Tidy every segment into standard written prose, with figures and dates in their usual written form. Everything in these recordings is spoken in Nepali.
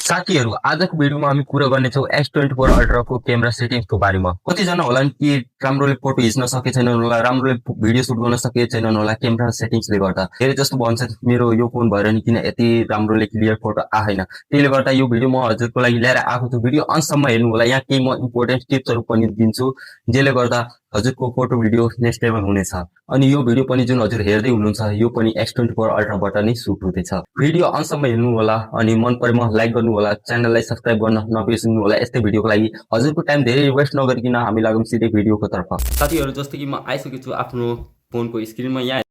साथीहरू आजको भिडियोमा हामी कुरा गर्नेछौँ S24 अल्ट्राको क्यामेरा सेटिङ्सको बारेमा। कतिजना होला कि राम्रोले फोटो खिच्न सके छैनन् होला, राम्रोले भिडियो सुट गर्न सके छैनन् होला क्यामेरा सेटिङ्सले गर्दा। धेरै जस्तो भन्छ मेरो यो फोन भएर नि किन यति राम्रोले क्लियर फोटो आएन। त्यसले गर्दा यो भिडियो म हजुरको लागि ल्याएर आएको छु। भिडियो अन्तसम्म हेर्नु होला। यहाँ केही म इम्पोर्टेन्ट टिप्सहरू पनि दिन्छु जसले गर्दा हजुरको फोटो भिडियो नेक्स्ट लेभल हुनेछ। अनि यो भिडियो पनि जुन हजुर हेर्दै हुनुहुन्छ यो पनि S24 अल्ट्राबाट नै सुट हुँदैछ। भिडियो अन्तसम्म हेर्नु होला अनि मन परेमा लाइक गर्नु होला, च्यानललाई सब्स्क्राइब गर्न नबिर्सनु होला। यस्तै भिडियोको लागि हजुरको टाइम धेरै वेस्ट नगरिकन हामी लागौँ सिधै भिडियोको तर्फ। साथीहरू जस्तो कि म आइसकेको छु आफ्नो फोनको स्क्रिनमा। यहाँ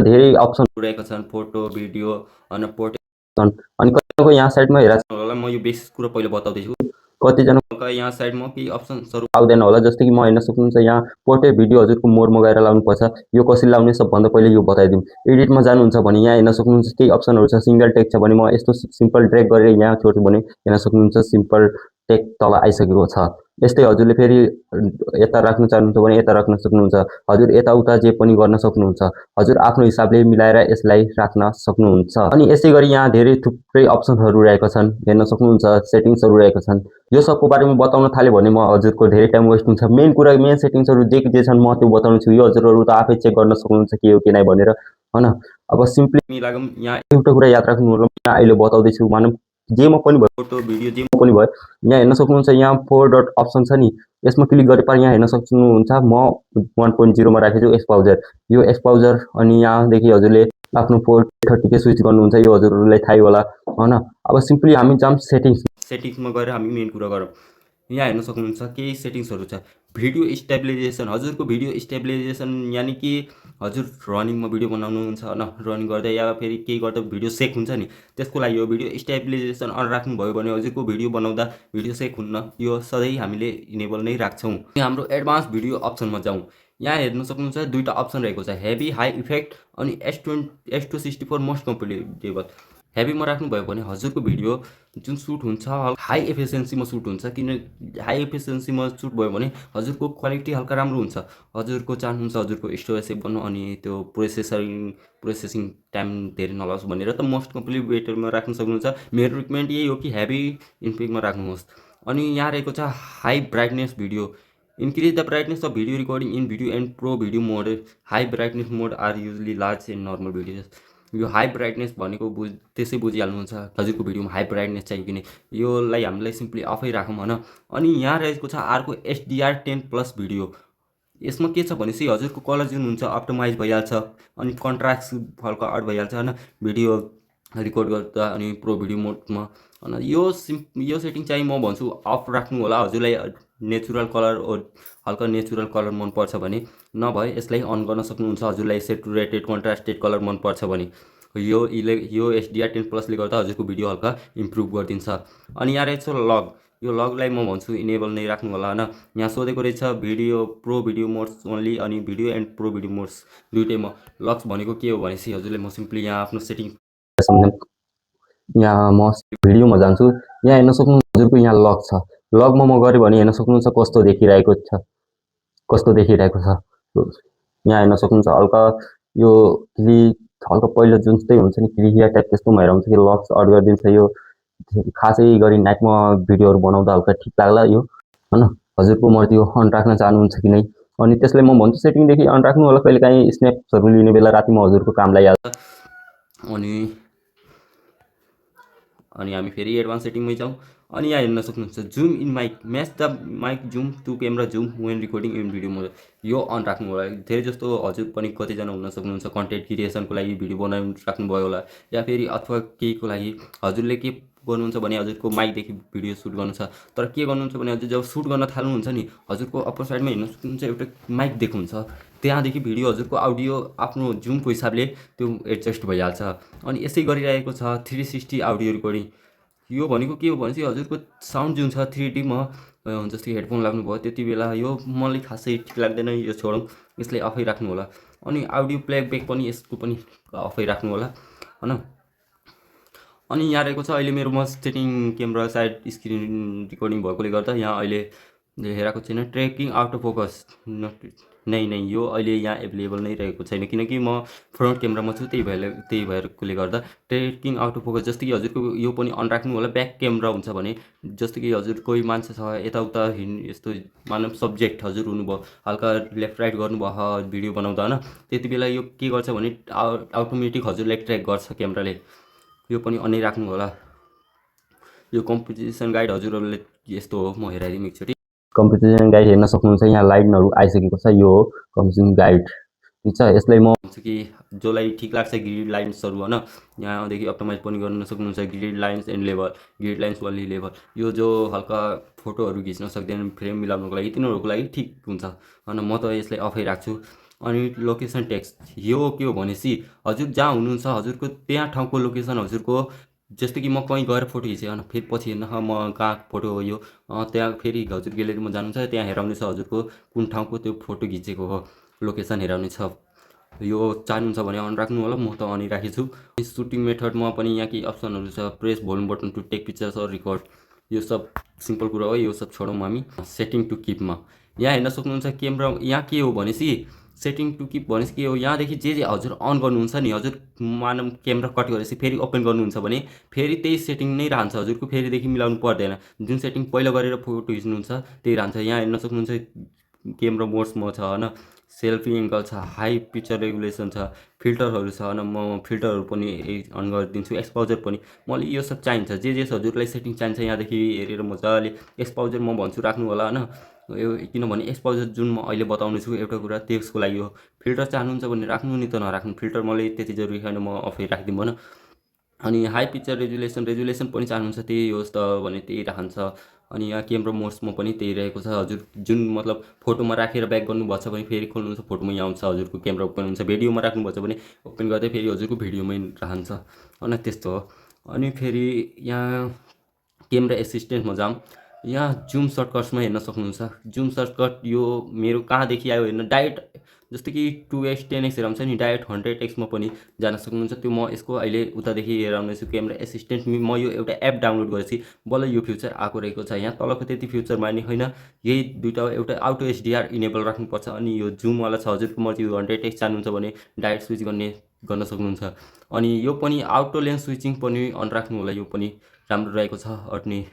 धेरै अप्सन रहेका छन्, फोटो, भिडियो अनि पोर्ट्रेट अनि कतिको यहाँ साइडमा हेरेको होला। म यो बेसिक कुरा पहिला बताउँदैछु। कतिजना यहाँ साइडमा केही अप्सन्सहरू आउँदैन होला, जस्तो कि म हेर्न सक्नुहुन्छ यहाँ पोर्ट्रेट भिडियो हजुरको मोडमा गएर लाउनुपर्छ। यो कसरी लाउने सबभन्दा पहिले यो बताइदिउँ। एडिटमा जानुहुन्छ भने यहाँ हेर्न सक्नुहुन्छ केही अप्सनहरू छ। सिंगल टेक छ भने म यस्तो सिम्पल ड्र्याग गरेर यहाँ छोड्छु भने हेर्न सक्नुहुन्छ सिम्पल टेक तल आइसकेको छ। यस्तै हजुरले फेरि यता राख्न चाहनुहुन्छ भने यता राख्न सक्नुहुन्छ। हजुर यताउता जे पनि गर्न सक्नुहुन्छ। हजुर आफ्नो हिसाबले मिलाएर यसलाई राख्न सक्नुहुन्छ। अनि यसै गरी यहाँ धेरै थुप्रै अप्सनहरू रहेका छन्, हेर्न सक्नुहुन्छ सेटिङ्सहरू रहेका छन्। यो सबको बारेमा बताउन थाल्यो भने म हजुरको धेरै टाइम वेस्ट हुन्छ। मेन कुरा मेन सेटिङ्सहरू जे छन् म त्यो बताउँछु। यो हजुरहरू त आफै चेक गर्न सक्नुहुन्छ के हो के नै भनेर, हैन। अब सिम्पली लागौँ। यहाँ एउटा कुरा याद राख्नु होला, यहाँ अहिले बताउँदैछु। मानौँ जेमा पनि भयो, फोटो भिडियो जेमा पनि भयो, यहाँ हेर्न सक्नुहुन्छ यहाँ 4 डट अप्सन छ नि, यसमा क्लिक गरेपछि यहाँ हेर्न सक्नुहुन्छ म 1.0 मा राखेको छु एक्सपोजर। यो एक्सपोजर अनि यहाँदेखि हजुरले आफ्नो 430 के स्विच गर्नुहुन्छ, यो हजुरहरूलाई थाहै होला, हैन। अब सिम्पली हामी जाम सेटिङ्समा गएर हामी मेन कुरा गरौँ। यहाँ हेर्न सक्नुहुन्छ केही सेटिङ्सहरू छ। भिडियो स्टेबिलाइजेसन, हजुरको भिडियो स्टेबिलाइजेसन यानि कि हजुर रनिङमा भिडियो बनाउनुहुन्छ होइन, रनिङ गर्दा या फेरि केही गर्दा भिडियो सेक हुन्छ नि, त्यसको लागि यो भिडियो स्टेबिलाइजेसन अन राख्नुभयो भने हजुरको भिडियो बनाउँदा भिडियो सेक हुन्न। यो सधैँ हामीले इनेबल नै राख्छौँ। हाम्रो एडभान्स भिडियो अप्सनमा जाउँ। यहाँ हेर्न सक्नुहुन्छ दुईवटा अप्सन रहेको छ, हेभी हाई इफेक्ट अनि S264 मोस्ट कम्फर्टेबल। हेभीमा राख्नुभयो भने हजुरको भिडियो जुन सुट हुन्छ हाई एफिसियन्सीमा सुट हुन्छ। किन हाई एफिसियन्सीमा सुट भयो भने हजुरको क्वालिटी हल्का राम्रो हुन्छ। हजुरको चाहनुहुन्छ हजुरको स्टोरेज सेभ गर्नु अनि त्यो प्रोसेसिङ टाइम धेरै नलाओस् भनेर त मोस्ट कम्प्लिटेडमा राख्न सक्नुहुन्छ। मेरो रिकमेन्ड यही हो कि हेभी इन्फिकमा राख्नुहोस्। अनि यहाँ रहेको छ high brightness video, increase the brightness of video recording in video and pro video mode. High brightness mode are usually large and normal videos. यो हाई ब्राइटनेस भनेको त्यसै बुझिहाल्नुहुन्छ हजुरको भिडियोमा हाई ब्राइटनेस चाहियो कि नै, योलाई हामीलाई सिम्पली अफै राखौँ होइन। अनि यहाँ रहेको छ अर्को HDR10+ भिडियो। यसमा के छ भनेपछि हजुरको कलर जुन हुन्छ अप्टिमाइज भइहाल्छ अनि कन्ट्रास्ट हल्का आउट भइहाल्छ होइन भिडियो रिकर्ड गर्दा अनि प्रो भिडियो मोडमा। अनि यो सेटिङ चाहिँ म भन्छु अफ राख्नु होला। हजुरलाई नेचुरल कलर हल्का नेचुरल कलर मनपर्छ भने, नभए यसलाई अन गर्न सक्नुहुन्छ। हजुरलाई सेचुरेटेड कन्ट्रास्टेड कलर मनपर्छ भने यो HDR10+ले गर्दा हजुरको भिडियो हल्का इम्प्रुभ गरिदिन्छ। अनि यहाँ रहेछ लग, यो लगलाई म भन्छु इनेबल नै राख्नु होला होइन। यहाँ सोधेको रहेछ video pro video modes only अनि video and pro video modes दुइटैमा। लग्स भनेको के हो भनेपछि हजुरले म सिम्पली यहाँ आफ्नो सेटिङ यहाँ म भिडियोमा जान्छु। यहाँ हेर्न सक्नुहुन्छ हजुरको यहाँ लग छ। लगमा म गऱ्यो भने हेर्न सक्नुहुन्छ कस्तो देखिरहेको छ। यहाँ हेर्न सक्नुहुन्छ हल्का यो क्लिक हल्का पहिला जुन चाहिँ हुन्छ नि क्लियर टाइप त्यस्तोमा हेराउँछ कि लग्स अड गरिदिन्छ। यो खासै गरी नाइटमा भिडियोहरू बनाउँदा हल्का ठिक लाग्ला यो होइन। हजुरको मर्जी हो अन राख्न चाहनुहुन्छ कि नै। अनि त्यसलाई म भन्छु सेटिङदेखि अन राख्नु होला। कहिलेकाहीँ स्न्याप्सहरू लिने बेला रातिमा हजुरको काम लागिहाल्छ। अनि हामी फेरि एडभान्स सेटिङमै जाउँ। अनि यहाँ हेर्न सक्नुहुन्छ zoom in mic, match the mic zoom to camera zoom when recording in video mode, यो अन राख्नु होला। धेरै जस्तो हजुर पनि कतिजना हुन सक्नुहुन्छ कन्टेन्ट क्रिएसनको लागि भिडियो बनाउनु राख्नुभयो होला, या फेरि अथवा केहीको लागि हजुरले के गर्नुहुन्छ भने हजुरको माइकदेखि भिडियो सुट गर्नु छ। तर के गर्नुहुन्छ भने हजुर जब सुट गर्न थाल्नुहुन्छ नि हजुरको अप्पर साइडमा हेर्न सक्नुहुन्छ एउटा माइक देख्नुहुन्छ, त्यहाँदेखि भिडियो हजुरको अडियो आफ्नो जुमको हिसाबले त्यो एडजस्ट भइहाल्छ। अनि यसै गरिरहेको छ 360 अडियो रिकर्डिङ। यो भनेको के हो भनेपछि हजुरको साउन्ड जुन छ 3D मा जस्तै हेडफोन लाग्नुभयो त्यति बेला यो मलाई खासै ठिक लाग्दैन, यो छोडौँ, यसलाई अफै राख्नु होला। अनि अडियो प्लेब्याक पनि यसको पनि अफै राख्नु होला होइन। अनि यहाँ रहेको छ अहिले मेरोमा setting camera side screen recording भएकोले गर्दा यहाँ अहिले हेरेको छैन। ट्र्याकिङ आउट अफ फोकस नै यो अहिले यहाँ एभाइलेबल नै रहेको छैन, किनकि म फ्रन्ट क्यामेरामा छु, त्यही भएरले गर्दा ट्रेकिङ आउटो फोकस जस्तो कि हजुरको यो पनि अन राख्नु होला। ब्याक क्यामेरा हुन्छ भने जस्तो कि हजुर कोही मान्छे छ यताउता यस्तो मानव सब्जेक्ट हजुर हुनुभयो, हल्का लेफ्ट राइट गर्नुभयो भिडियो बनाउँदा होइन, त्यति बेला यो के गर्छ भने अटोमेटिक हजुरलाई ट्र्याक गर्छ क्यामेराले। यो पनि अनै राख्नु होला। यो कम्पोजिसन गाइड हजुरहरूले यस्तो हो, म हेराइदिउँ एकचोटि। कम्पोजिसन गाइड हेर्न सक्नुहुन्छ, यहाँ लाइनहरू आइसकेको छ। यो हो कम्पोजिसन गाइड, ठिक छ। यसलाई म भन्छु कि जसलाई ठिक लाग्छ ग्रिड लाइन्सहरू होइन, यहाँदेखि अप्टिमाइज पनि गर्न सक्नुहुन्छ। Grid lines and level, grid lines वाली लेभल, यो जो हल्का फोटोहरू खिच्न सक्दैन फ्रेम मिलाउनुको लागि तिनीहरूको लागि ठिक हुन्छ होइन। म त यसलाई अफै राख्छु। अनि लोकेसन टेक्स्ट, यो के हो भनेपछि हजुर जहाँ हुनुहुन्छ हजुरको त्यहाँ ठाउँको लोकेसन हजुरको, जस्तो कि म कहीँ गएर फोटो खिचेँ होइन, फेरि पछि हेर्न म कहाँ फोटो हो यो, त्यहाँ फेरि हजुर ग्यालेरीमा जानुहुन्छ, त्यहाँ हेराउने छ हजुरको कुन ठाउँको त्यो फोटो खिचेको हो, लोकेसन हेराउने छ। यो चाहनुहुन्छ भने अन राख्नु होला, म त अन राखेछु। सुटिङ मेथडमा पनि यहाँ केही अप्सनहरू छ, press volume button to take pictures or record, यो सब सिम्पल कुरा हो, यो सब छोडौँ हामी। सेटिङ टु किपमा यहाँ हेर्न सक्नुहुन्छ क्यामेरा, यहाँ के हो भनेपछि सेटिङ टु किप भनेपछि के हो, यहाँदेखि जे हजुर अन गर्नुहुन्छ नि, हजुर मानव क्यामेरा कट गरेपछि फेरि ओपन गर्नुहुन्छ भने फेरि त्यही सेटिङ नै रहन्छ हजुरको, फेरिदेखि मिलाउनु पर्दैन। जुन सेटिङ पहिला गरेर फोटो खिच्नुहुन्छ त्यही रहन्छ। यहाँ हेर्न सक्नुहुन्छ क्यामेरा मोड्समा छ होइन, सेल्फी एङ्गल छ, हाई पिक्चर रेगुलेसन छ, फिल्टरहरू छ होइन, म फिल्टरहरू पनि अन गरिदिन्छु, एक्सपोजर पनि। मैले यो सब चाहिन्छ, जे हजुरलाई सेटिङ चाहिन्छ यहाँदेखि हेरेर मजाले। एक्सपोजर म भन्छु राख्नु होला होइन, यो किनभने एक्सपोजर जुन म अहिले बताउने छु एउटा कुरा त्यसको लागि हो। फिल्टर चाहनुहुन्छ भने राख्नु, नि त नराख्नु, फिल्टर मलाई त्यति जरुरी छैन, म अफै राखिदिउँ होइन। अनि हाई पिक्चर रेजुलेसन पनि चाहनुहुन्छ त्यही होस् त भने त्यही राखन्छ। अनि यहाँ क्यामेरा मोड्समा पनि त्यही रहेको छ हजुर, जुन मतलब फोटोमा राखेर ब्याक गर्नुभएको छ भने फेरि खोल्नुहुन्छ फोटोमै आउँछ हजुरको, क्यामेरा ओपन हुन्छ। भिडियोमा राख्नुभएको छ भने ओपन गर्दै फेरि हजुरको भिडियोमै रहन्छ होइन, त्यस्तो हो। अनि फेरि यहाँ क्यामेरा एसिस्टेन्टमा जाऊँ, यहाँ जुम सर्टकट्समा हेर्न सक्नुहुन्छ। जुम सर्टकट यो मेरो कहाँदेखि आयो हेर्न, डाइरेक्ट जस्तो कि 2x 10x हेराउँछ नि, डाइरेक्ट 100x पनि जान सक्नुहुन्छ। त्यो म यसको अहिले उतादेखि हेराउनेछु। क्यामेरा एसिस्टेन्ट म यो एउटा एप डाउनलोड गरेपछि बल्ल यो फ्युचर आएको रहेको छ। यहाँ तलको त्यति फ्युचर मान्ने होइन, यही दुइटा एउटा अटो एचडिआर इनेबल राख्नुपर्छ। अनि यो जुमवाला छ हजुरको मर्जी, 100x चाहनुहुन्छ भने डाइरेक्ट स्विच गर्न सक्नुहुन्छ। अनि यो पनि अटो लेन्स स्विचिङ पनि अन राख्नु होला, यो पनि राम्रो रहेको छ।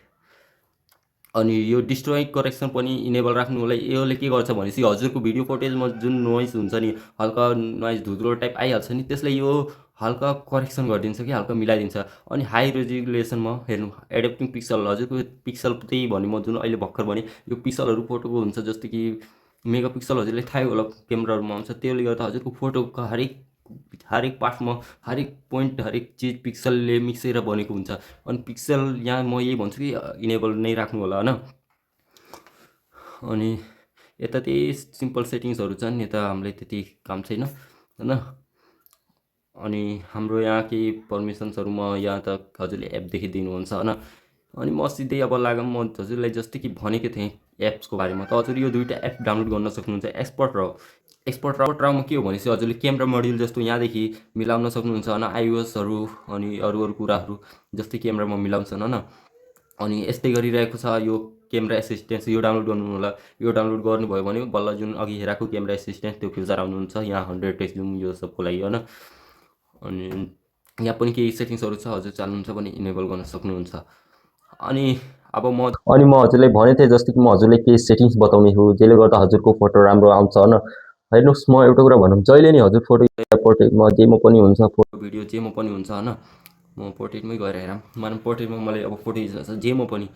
अनि यो डिस्ट्रोय करेक्सन पनि इनेबल राख्नु होला। यसले के गर्छ भनेपछि हजुरको भिडियो फुटेजमा जुन नोइज हुन्छ नि, हल्का नोइज धुद्रो टाइप आइहाल्छ नि, त्यसलाई यो हल्का करेक्सन गरिदिन्छ कि हल्का मिलाइदिन्छ। अनि हाई रेजुलेसनमा हेर्नु, एडेप्टिङ पिक्सल, हजुरको पिक्सल त्यही भने म जुन अहिले भर्खर भने यो पिक्सलहरू फोटोको हुन्छ, जस्तो कि मेगा पिक्सल हजुरलाई थाहै होला क्यामेराहरूमा आउँछ। त्यसले गर्दा हजुरको फोटोको हरेक पार्टमा हरेक पोइन्ट हरेक चिज पिक्सलले मिक्सेर बनेको हुन्छ। अनि पिक्सल यहाँ म यही भन्छु कि इनेबल नै राख्नु होला होइन। अनि यता त्यही सिम्पल सेटिङ्सहरू छन्, यता हामीलाई त्यति काम छैन होइन। अनि हाम्रो यहाँ केही पर्मिसन्सहरूमा यहाँ त हजुरले एप देखिदिनुहुन्छ होइन। अनि म सिधै अब लागौँ, म हजुरलाई जस्तै कि भनेको थिएँ एप्सको बारेमा, त हजुर यो दुईवटा एप डाउनलोड गर्न सक्नुहुन्छ। एक्सपर्ट राउमा के हो भनेपछि हजुरले क्यामेरा मोड्युल जस्तो यहाँदेखि मिलाउन सक्नुहुन्छ होइन, आइओएसहरू अनि अरू कुराहरू जस्तै क्यामेरामा मिलाउँछन् होइन। अनि यस्तै गरिरहेको छ यो क्यामेरा एसिस्टेन्ट, यो डाउनलोड गर्नु होला। यो डाउनलोड गर्नुभयो भने बल्ल जुन अघि हेरेको क्यामेरा एसिस्टेन्ट त्यो फ्युचर आउनुहुन्छ। यहाँ 100x जुम यो सबको लागि होइन। अनि यहाँ पनि केही सेटिङ्सहरू छ, हजुर चाहनुहुन्छ भने इनेबल गर्न सक्नुहुन्छ। अनि म हजुरलाई भनेको थिएँ जस्तो कि म हजुरलाई केही सेटिङ्स बताउने छु जसले गर्दा हजुरको फोटो राम्रो आउँछ होइन। हेर्नुहोस्, म एउटा कुरा भनौँ, जहिले नि हजुर फोटो पोर्ट्रेटमा जेमा पनि हुन्छ, फोटो भिडियो जेमा पनि हुन्छ होइन, म पोर्ट्रेटमै गएर हेरौँ। मानव पोर्ट्रेटमा मलाई अब फोटो खिच्न छ, जेमा पनि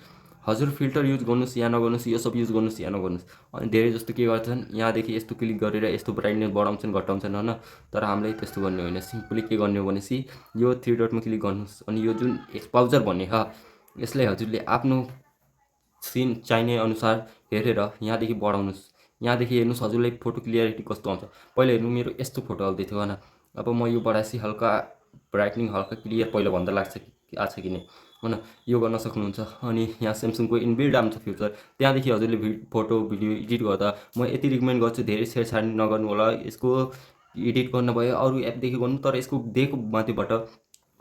हजुर फिल्टर युज गर्नुहोस् या नगर्नुहोस्, यो सब युज गर्नुहोस् या नगर्नुहोस्। अनि धेरै जस्तो के गर्छन्, यहाँदेखि यस्तो क्लिक गरेर यस्तो ब्राइटनेस बढाउँछन् घटाउँछन् होइन। तर हामीलाई त्यस्तो गर्ने होइन, सिम्पली के गर्ने हो भनेपछि यो 3 डटमा क्लिक गर्नुहोस्। अनि यो जुन एक्सपोजर भन्ने छ, यसलाई हजुरले आफ्नो सिन चाहिने अनुसार हेरेर यहाँदेखि बढाउनुहोस्। यहाँदेखि हेर्नुहोस् हजुरलाई फोटो क्लियरिटी कस्तो आउँछ। पहिला हेर्नु, मेरो यस्तो फोटो आउँदै थियो होइन, अब म यो बढाएपछि हल्का ब्राइटनिङ हल्का क्लियर पहिला भन्दा लाग्छ कि आछ कि नै होइन, यो गर्न सक्नुहुन्छ। अनि यहाँ स्यामसङको इनबिल्ड आउँछ फ्युचर, त्यहाँदेखि हजुरले फोटो भिडियो एडिट गर्दा म यति रिकमेन्ड गर्छु, धेरै छेडछाड नगर्नु होला। यसको एडिट गर्न भयो अरू एपदेखि गर्नु, तर यसको दिएको माथिबाट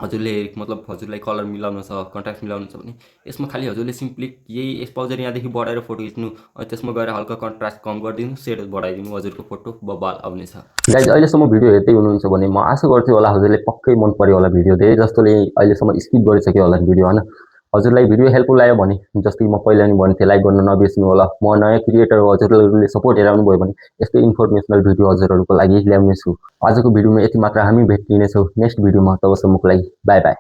हजुरले मतलब हजुरलाई कलर मिलाउनु छ, कन्ट्रास्ट मिलाउनु छ भने यसमा खालि हजुरले सिम्पली यही एक्सपोजर यहाँदेखि बढाएर फोटो खिच्नु, अनि त्यसमा गएर हल्का कन्ट्रास्ट कम गरिदिनु, सेड बढाइदिनु, हजुरको फोटो बबाल आउनेछ। गाइज अहिलेसम्म भिडियो हेर्दै हुनुहुन्छ भने म आशा गर्छु होला हजुरले पक्कै मन पर्यो होला भिडियो। धेरै जस्तोले अहिलेसम्म स्किप गरिसक्यो होला भिडियो हैन। हजुरलाई भिडियो हेल्पफुल लाग्यो भने जस्तै म पहिला नि भन्थे लाइक गर्न नबिर्सनु होला। म नयाँ क्रिएटर हो, हजुरहरूले सपोर्ट हेराउनु भयो भने यस्तै इन्फर्मेसनल भिडियो हजुरहरूको लागि ल्याउने छु। आजको भिडियोमा यति मात्र, हामी भेटिनेछौँ नेक्स्ट भिडियोमा। तबसम्मको लागि बाई बाई।